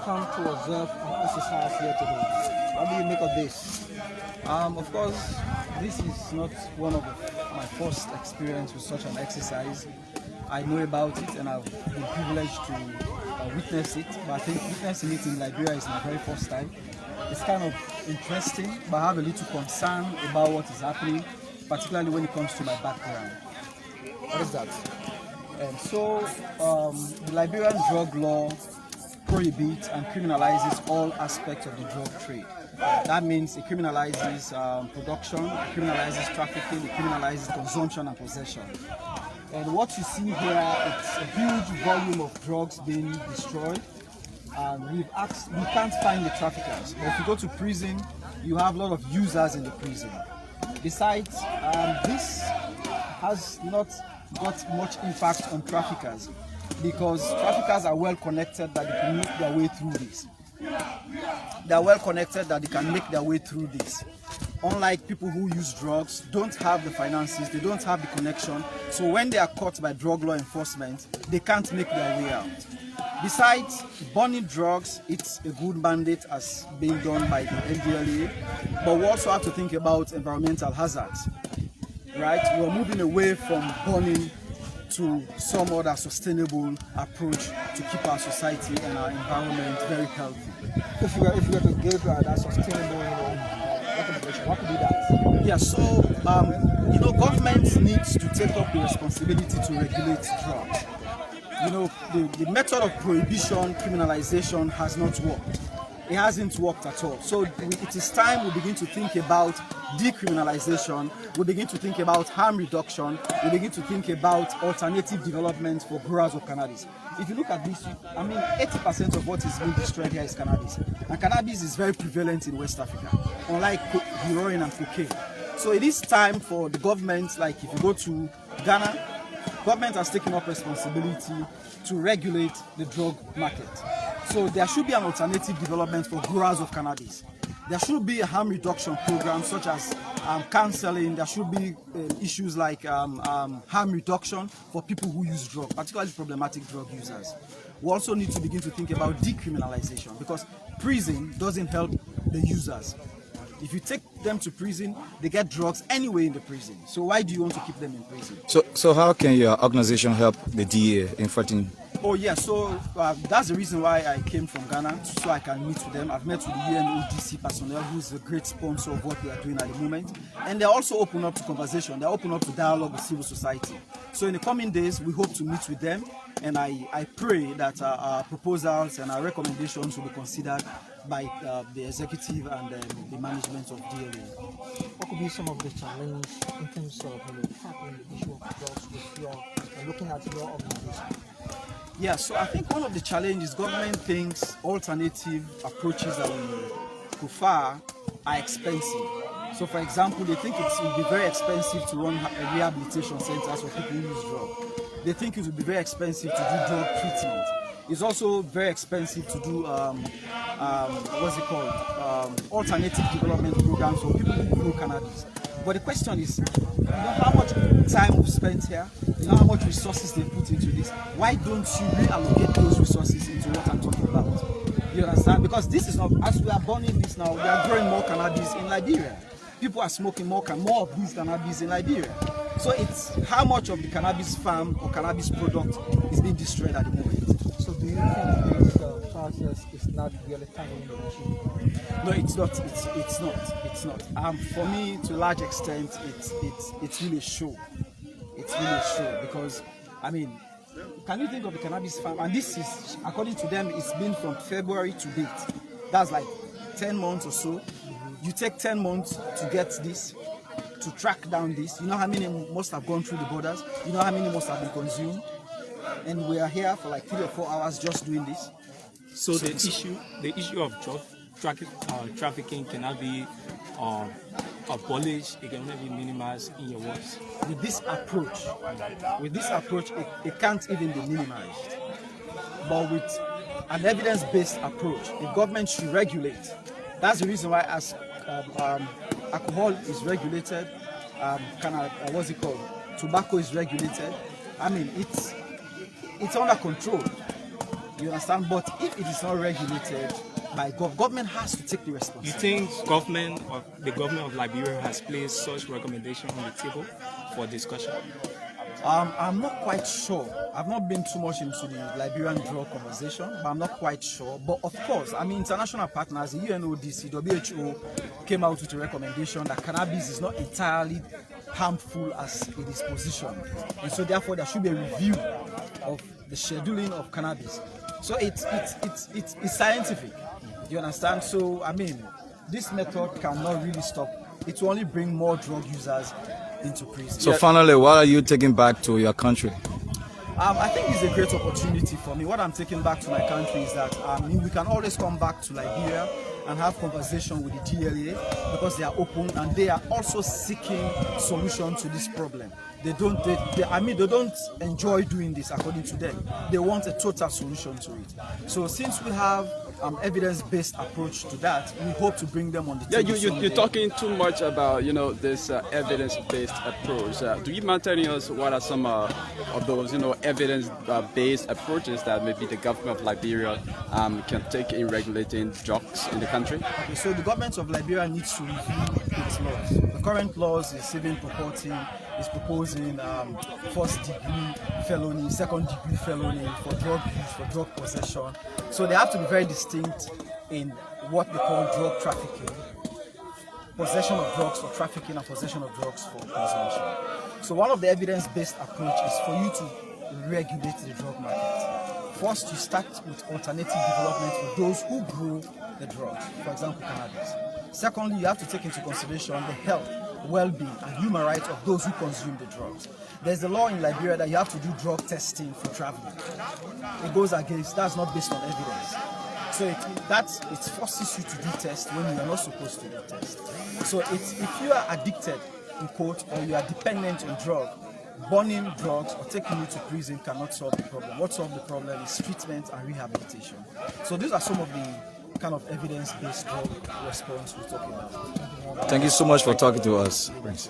come to observe an exercise here today. What do you make of this? Of course, this is not one of my first experience with such an exercise. I know about it and I've been privileged to witness it, but I think witnessing it in Liberia is my very first time. It's kind of interesting, but I have a little concern about what is happening, particularly when it comes to my background. What is that? The Liberian drug law prohibits and criminalizes all aspects of the drug trade. That means it criminalizes production, it criminalizes trafficking, it criminalizes consumption and possession. And what you see here, it's a huge volume of drugs being destroyed. We can't find the traffickers, but if you go to prison, you have a lot of users in the prison. Besides, this has not got much impact on traffickers because traffickers are well connected that they can make their way through this. They are well connected that they can make their way through this. Unlike people who use drugs, don't have the finances, they don't have the connection, so when they are caught by drug law enforcement, they can't make their way out. Besides, burning drugs, it's a good mandate as being done by the LDEA, but we also have to think about environmental hazards, right? We're moving away from burning to some other sustainable approach to keep our society and our environment very healthy. If you were to give that sustainable recommendation, what could be that? Yeah, so government needs to take up the responsibility to regulate drugs. The method of prohibition, criminalization has not worked. It hasn't worked at all. So it is time we begin to think about decriminalization, we begin to think about harm reduction, we begin to think about alternative development for growers of cannabis. If you look at this, 80% of what is being destroyed here is cannabis. And cannabis is very prevalent in West Africa, unlike heroin and cocaine. So it is time for the government, like if you go to Ghana, government has taken up responsibility to regulate the drug market. So there should be an alternative development for growers of cannabis. There should be a harm reduction program such as counseling. There should be issues like harm reduction for people who use drugs, particularly problematic drug users. We also need to begin to think about decriminalization because prison doesn't help the users. If you take them to prison, they get drugs anyway in the prison. So why do you want to keep them in prison? So how can your organization help the DEA in fighting? Oh yeah, so that's the reason why I came from Ghana, so I can meet with them. I've met with the UNODC personnel, who's a great sponsor of what we are doing at the moment. And they're also open up to conversation, they're open up to dialogue with civil society. So in the coming days, we hope to meet with them. And I pray that our proposals and our recommendations will be considered by the executive and the management of DLA. What could be some of the challenges in terms of tackling the issue of drugs with looking at your organization? Yeah, so I think one of the challenges government thinks alternative approaches that we prefer are expensive. So for example, they think it will be very expensive to run rehabilitation centers for people who use drugs. They think it will be very expensive to do drug treatment. It's also very expensive to do alternative development programs for people who grow cannabis. But the question is, how much time we've spent here, how much resources they put into this. Why don't you reallocate those resources into what I'm talking about? You understand? Because this is not, as we are burning this now, we are growing more cannabis in Liberia. People are smoking more of these cannabis in Liberia. So it's how much of the cannabis farm or cannabis product is being destroyed at the moment. So do you think this process is not really tackling the issue? No, it's not. It's not. For me, to a large extent, it's really a show. It's really a show because, can you think of the cannabis farm? And this is, according to them, it's been from February to date. That's like 10 months or so. You take 10 months to get this, to track down this. You know how many must have gone through the borders? You know how many must have been consumed? And we are here for like 3 or 4 hours just doing this. So the issue of trafficking cannot be abolished, it cannot be minimized in your words. With this approach, it can't even be minimized. But with an evidence-based approach, the government should regulate. That's the reason why as alcohol is regulated, tobacco is regulated. It's under control. You understand? But if it is not regulated by government has to take the You responsibility. think the government of Liberia has placed such recommendation on the table for discussion? I'm not quite sure. I've not been too much into the Liberian drug conversation, but I'm not quite sure. But of course, I mean, international partners, the UNODC, WHO came out with a recommendation that cannabis is not entirely harmful as it is positioned. And so therefore, there should be a review of the scheduling of cannabis. So it's scientific. You understand? So, I mean, this method cannot really stop. It will only bring more drug users into prison. So finally, what are you taking back to your country? I think it's a great opportunity for me. What I'm taking back to my country is that we can always come back to Liberia and have conversation with the DLA because they are open and they are also seeking solution to this problem. They don't enjoy doing this according to them. They want a total solution to it. So since we have evidence-based approach to that, we hope to bring them on the table. You're talking too much about this evidence-based approach. Do you mind telling us what are some of those evidence-based approaches that maybe the government of Liberia can take in regulating drugs in the country? Okay, so the government of Liberia needs to review its laws. The current laws is even proposing first-degree felony, second-degree felony for drug use, for drug possession. So they have to be very distinct in what they call drug trafficking, possession of drugs for trafficking and possession of drugs for consumption. So one of the evidence-based approach is for you to regulate the drug market. First, you start with alternative development for those who grow the drugs, for example, cannabis. Secondly, you have to take into consideration the health, well-being and human rights of those who consume the drugs. There's a law in Liberia that you have to do drug testing for traveling. It goes against, that's not based on evidence. So it forces you to do tests when you are not supposed to do tests. So if you are addicted, in quote, or you are dependent on drug, burning drugs or taking you to prison cannot solve the problem. What solves the problem is treatment and rehabilitation. So these are some of the kind of evidence-based drug response we're talking about. Thank you so much for talking to us, Prince.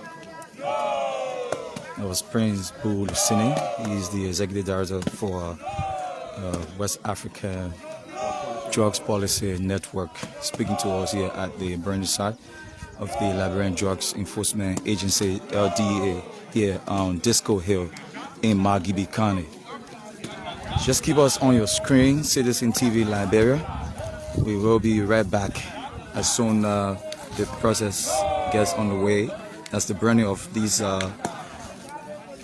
That was Prince Bull-Luseni. He is the Executive Director for West Africa Drugs Policy Network, speaking to us here at the burning site of the Liberian Drugs Enforcement Agency, LDEA, here on Disco Hill in Margibi County. Just keep us on your screen, Citizen TV Liberia. We will be right back as soon the process gets on the way. That's the burning of these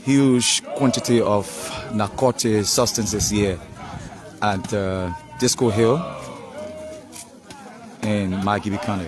huge quantity of narcotic substances here at Disco Hill in Margibi County.